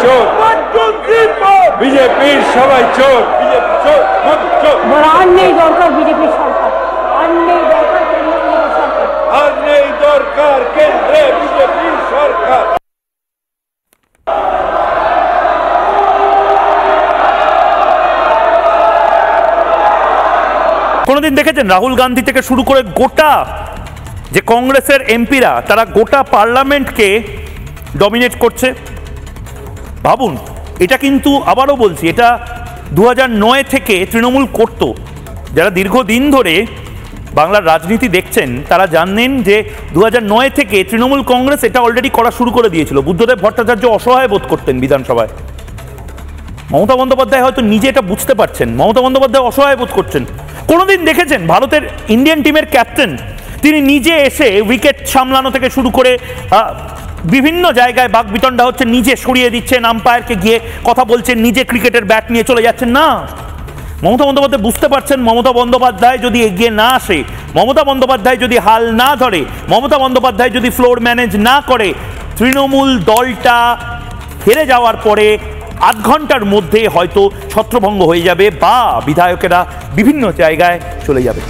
চোর, বিজেপির সবাই চোর, বিজেপি চোর, আর নেই দরকার বিজেপির সরকার, আর নেই দরকার কেন্দ্রের সরকার, আর নেই দরকার কেন্দ্রে বিজেপির সরকার। কোনোদিন দেখেছেন রাহুল গান্ধী থেকে শুরু করে গোটা যে কংগ্রেসের এমপিরা তারা গোটা পার্লামেন্টকে ডমিনেট করছে? ভাবুন, এটা কিন্তু আবারও বলছি, এটা 2009 থেকে তৃণমূল করত। যারা দীর্ঘদিন ধরে বাংলার রাজনীতি দেখছেন তারা জানেন যে 2009 থেকে তৃণমূল কংগ্রেস এটা অলরেডি করা শুরু করে দিয়েছিল। বুদ্ধদেব ভট্টাচার্য অসহায় বোধ করতেন বিধানসভায়। মমতা বন্দ্যোপাধ্যায় হয়তো নিজে এটা বুঝতে পারছেন, মমতা বন্দ্যোপাধ্যায় অসহায় বোধ করছেন। কোনোদিন দেখেছেন ভারতের ইন্ডিয়ান টিমের ক্যাপ্টেন তিনি নিজে এসে উইকেট সামলানো থেকে শুরু করে বিভিন্ন জায়গায় বাকবিতণ্ডা হচ্ছে, নিজে সরিয়ে দিচ্ছেন, আম্পায়ারকে গিয়ে কথা বলছেন, নিজে ক্রিকেটের ব্যাট নিয়ে চলে যাচ্ছেন? না, মমতা বন্দ্যোপাধ্যায় বুঝতে পারছেন মমতা বন্দ্যোপাধ্যায় যদি এগিয়ে না আসে, মমতা বন্দ্যোপাধ্যায় যদি হাল না ধরে, মমতা বন্দ্যোপাধ্যায় যদি ফ্লোর ম্যানেজ না করে, তৃণমূল দলটা হেরে যাওয়ার পরে আধ ঘন্টার মধ্যে হয়তো ছত্রভঙ্গ হয়ে যাবে বা বিধায়কেরা বিভিন্ন জায়গায় চলে যাবে।